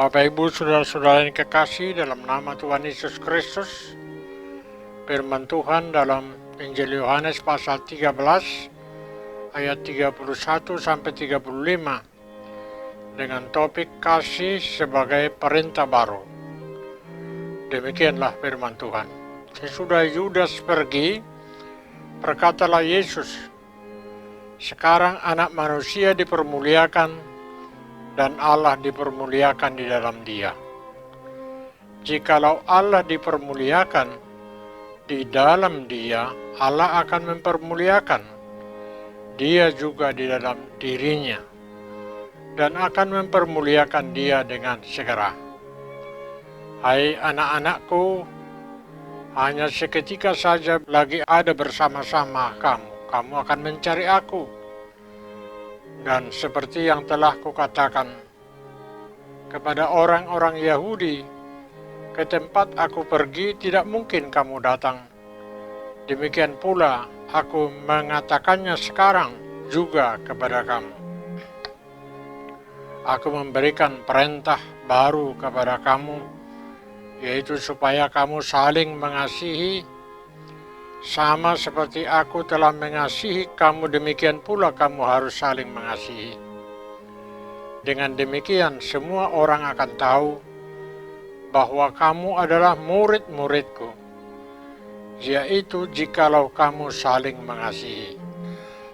Bapak Ibu saudara-saudara yang kekasih dalam nama Tuhan Yesus Kristus, firman Tuhan dalam Injil Yohanes pasal 13 ayat 31 sampai 35 dengan topik kasih sebagai perintah baru. Demikianlah firman Tuhan. Sesudah Yudas pergi, berkatalah Yesus, "Sekarang anak manusia dipermuliakan dan Allah dipermuliakan di dalam dia. Jikalau Allah dipermuliakan di dalam dia, Allah akan mempermuliakan dia juga di dalam dirinya dan akan mempermuliakan dia dengan segera. Hai anak-anakku, hanya seketika saja lagi ada bersama-sama kamu akan mencari aku. Dan seperti yang telah kukatakan kepada orang-orang Yahudi, ke tempat aku pergi tidak mungkin kamu datang. Demikian pula aku mengatakannya sekarang juga kepada kamu. Aku memberikan perintah baru kepada kamu, yaitu supaya kamu saling mengasihi. Sama seperti aku telah mengasihi kamu, demikian pula kamu harus saling mengasihi. Dengan demikian semua orang akan tahu bahwa kamu adalah murid-muridku, yaitu jikalau kamu saling mengasihi."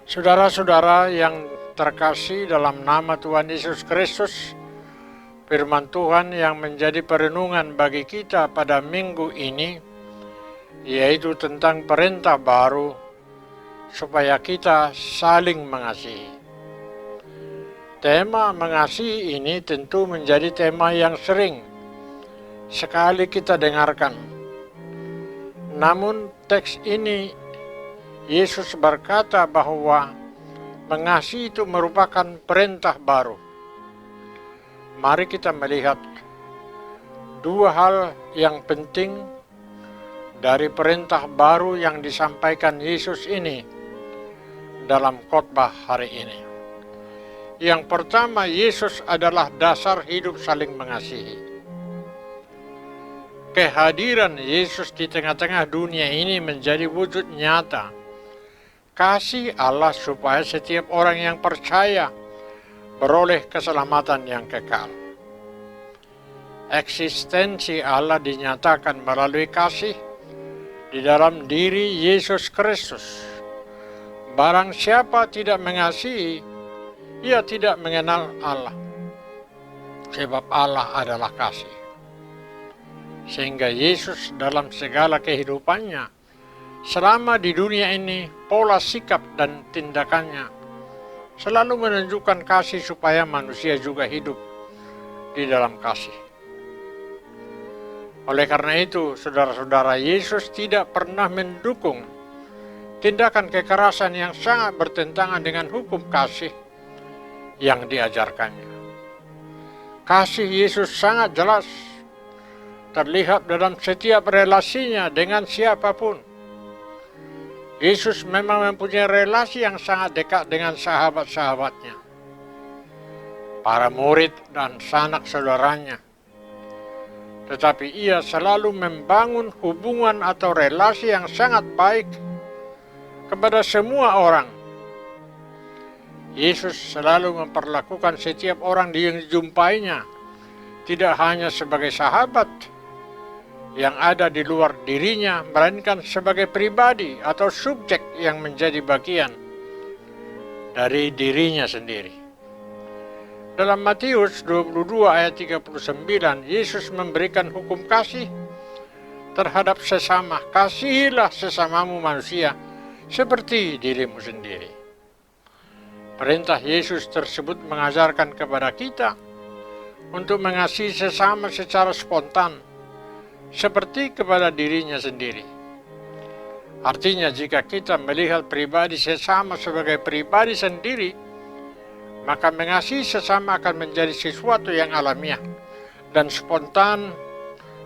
Saudara-saudara yang terkasih dalam nama Tuhan Yesus Kristus, firman Tuhan yang menjadi perenungan bagi kita pada minggu ini yaitu tentang perintah baru supaya kita saling mengasihi. Tema mengasihi ini tentu menjadi tema yang sering sekali kita dengarkan. Namun teks ini Yesus berkata bahwa mengasihi itu merupakan perintah baru. Mari kita melihat dua hal yang penting dari perintah baru yang disampaikan Yesus ini dalam khotbah hari ini. Yang pertama, Yesus adalah dasar hidup saling mengasihi. Kehadiran Yesus di tengah-tengah dunia ini menjadi wujud nyata kasih Allah supaya setiap orang yang percaya beroleh keselamatan yang kekal. Eksistensi Allah dinyatakan melalui kasih di dalam diri Yesus Kristus. Barang siapa tidak mengasihi, ia tidak mengenal Allah, sebab Allah adalah kasih. Sehingga Yesus dalam segala kehidupannya, selama di dunia ini, pola sikap dan tindakannya selalu menunjukkan kasih supaya manusia juga hidup di dalam kasih. Oleh karena itu, saudara-saudara, Yesus tidak pernah mendukung tindakan kekerasan yang sangat bertentangan dengan hukum kasih yang diajarkannya. Kasih Yesus sangat jelas terlihat dalam setiap relasinya dengan siapapun. Yesus memang mempunyai relasi yang sangat dekat dengan sahabat-sahabatnya, para murid dan sanak saudaranya. Tetapi ia selalu membangun hubungan atau relasi yang sangat baik kepada semua orang. Yesus selalu memperlakukan setiap orang yang dijumpainya tidak hanya sebagai sahabat yang ada di luar dirinya, melainkan sebagai pribadi atau subjek yang menjadi bagian dari dirinya sendiri. Dalam Matius 22 ayat 39, Yesus memberikan hukum kasih terhadap sesama. Kasihilah sesamamu manusia seperti dirimu sendiri. Perintah Yesus tersebut mengajarkan kepada kita untuk mengasihi sesama secara spontan, seperti kepada dirinya sendiri. Artinya jika kita melihat pribadi sesama sebagai pribadi sendiri, maka mengasihi sesama akan menjadi sesuatu yang alamiah dan spontan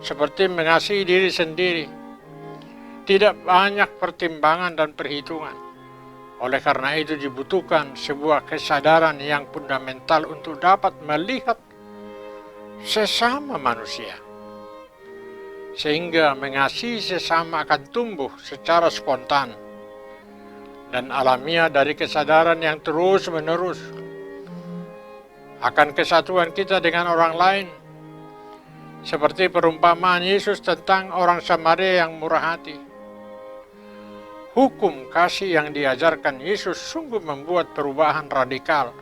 seperti mengasihi diri sendiri. Tidak banyak pertimbangan dan perhitungan. Oleh karena itu dibutuhkan sebuah kesadaran yang fundamental untuk dapat melihat sesama manusia. Sehingga mengasihi sesama akan tumbuh secara spontan dan alamiah dari kesadaran yang terus-menerus akan kesatuan kita dengan orang lain. Seperti perumpamaan Yesus tentang orang Samaria yang murah hati. Hukum kasih yang diajarkan Yesus sungguh membuat perubahan radikal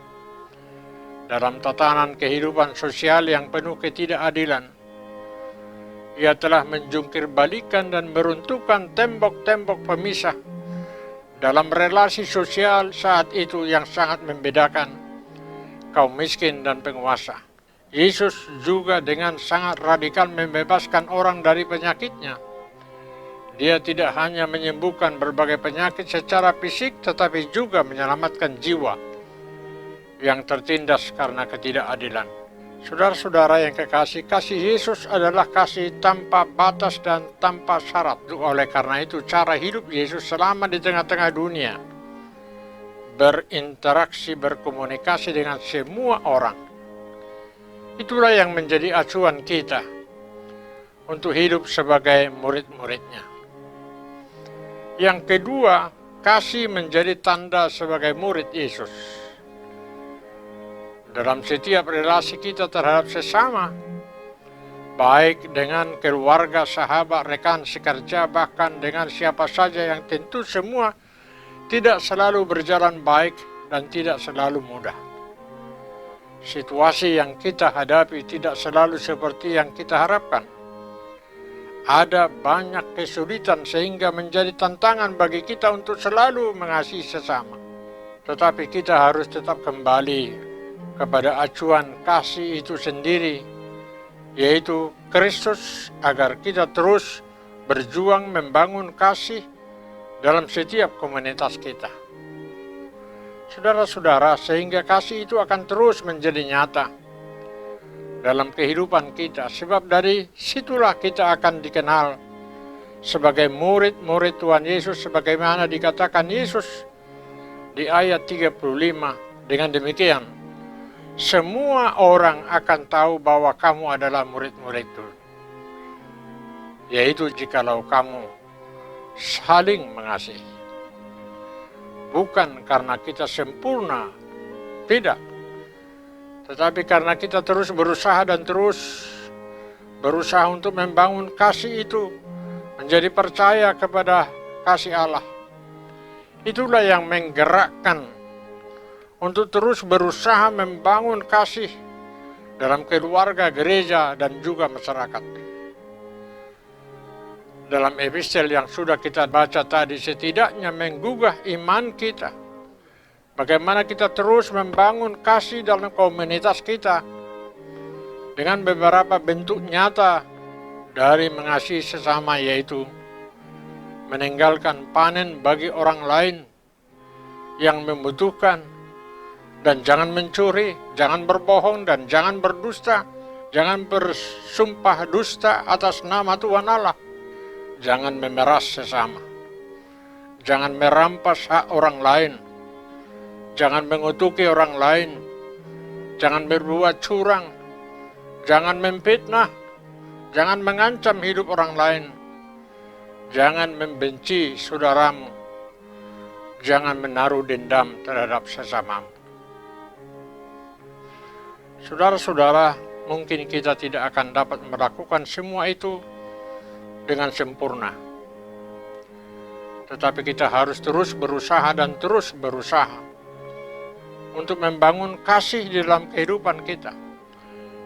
dalam tatanan kehidupan sosial yang penuh ketidakadilan. Ia telah menjungkir balikan dan meruntuhkan tembok-tembok pemisah dalam relasi sosial saat itu yang sangat membedakan kaum miskin dan penguasa. Yesus juga dengan sangat radikal membebaskan orang dari penyakitnya. Dia tidak hanya menyembuhkan berbagai penyakit secara fisik, tetapi juga menyelamatkan jiwa yang tertindas karena ketidakadilan. Saudara-saudara yang kekasih, kasih Yesus adalah kasih tanpa batas dan tanpa syarat. Oleh karena itu, cara hidup Yesus selama di tengah-tengah dunia berinteraksi, berkomunikasi dengan semua orang. Itulah yang menjadi acuan kita untuk hidup sebagai murid-muridnya. Yang kedua, kasih menjadi tanda sebagai murid Yesus. Dalam setiap relasi kita terhadap sesama, baik dengan keluarga, sahabat, rekan sekerja, bahkan dengan siapa saja, yang tentu semua tidak selalu berjalan baik dan tidak selalu mudah. Situasi yang kita hadapi tidak selalu seperti yang kita harapkan. Ada banyak kesulitan sehingga menjadi tantangan bagi kita untuk selalu mengasihi sesama. Tetapi kita harus tetap kembali kepada acuan kasih itu sendiri, yaitu Kristus, agar kita terus berjuang membangun kasih dalam setiap komunitas kita. Saudara-saudara, sehingga kasih itu akan terus menjadi nyata dalam kehidupan kita, sebab dari situlah kita akan dikenal sebagai murid-murid Tuhan Yesus, sebagaimana dikatakan Yesus di ayat 35. Dengan demikian, semua orang akan tahu bahwa kamu adalah murid-muridku, yaitu jikalau kamu saling mengasihi. Bukan karena kita sempurna, tidak, tetapi karena kita terus berusaha dan terus berusaha untuk membangun kasih itu, menjadi percaya kepada kasih Allah. Itulah yang menggerakkan untuk terus berusaha membangun kasih dalam keluarga, gereja, dan juga masyarakat. Dalam epistel yang sudah kita baca tadi, setidaknya menggugah iman kita. Bagaimana kita terus membangun kasih dalam komunitas kita dengan beberapa bentuk nyata dari mengasihi sesama, yaitu meninggalkan panen bagi orang lain yang membutuhkan, dan jangan mencuri, jangan berbohong, dan jangan berdusta, jangan bersumpah dusta atas nama Tuhan Allah, jangan memeras sesama, jangan merampas hak orang lain, jangan mengutuki orang lain, jangan berbuat curang, jangan memfitnah, jangan mengancam hidup orang lain, jangan membenci saudaramu, jangan menaruh dendam terhadap sesamamu. Saudara-saudara, mungkin kita tidak akan dapat melakukan semua itu dengan sempurna. Tetapi kita harus terus berusaha dan terus berusaha untuk membangun kasih di dalam kehidupan kita.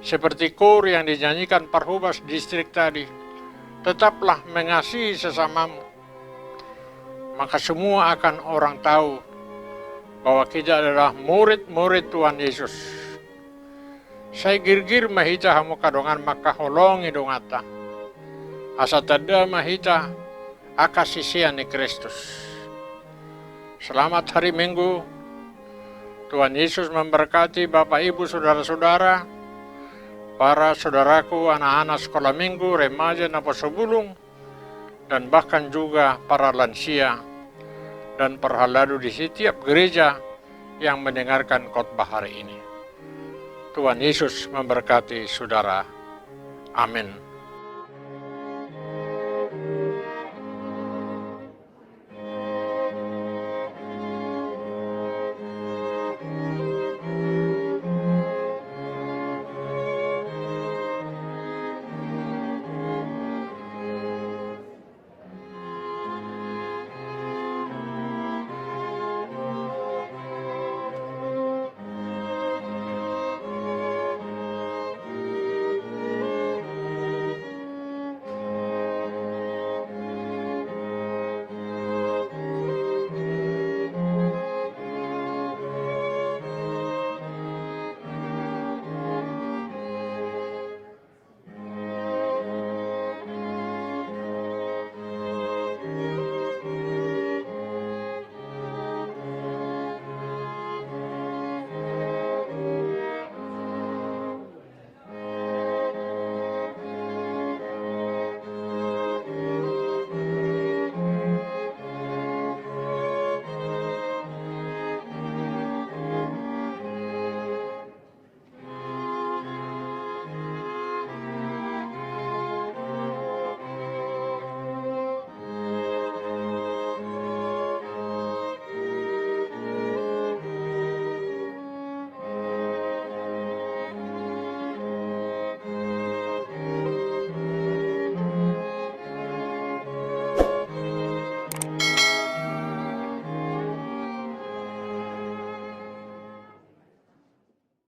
Seperti kor yang dinyanyikan Parhubas distrik tadi, tetaplah mengasihi sesamamu, maka semua akan orang tahu bahwa kita adalah murid-murid Tuhan Yesus. Saya girgir mahita hamu kadongan maka holongi dongata. Asa tada mahita akasisian ni Kristus. Selamat hari Minggu. Tuhan Yesus memberkati Bapak Ibu saudara-saudara, para saudaraku anak-anak sekolah minggu, remaja, naposobulung, dan bahkan juga para lansia dan perhaladu di setiap gereja yang mendengarkan khotbah hari ini. Tuhan Yesus memberkati saudara. Amin.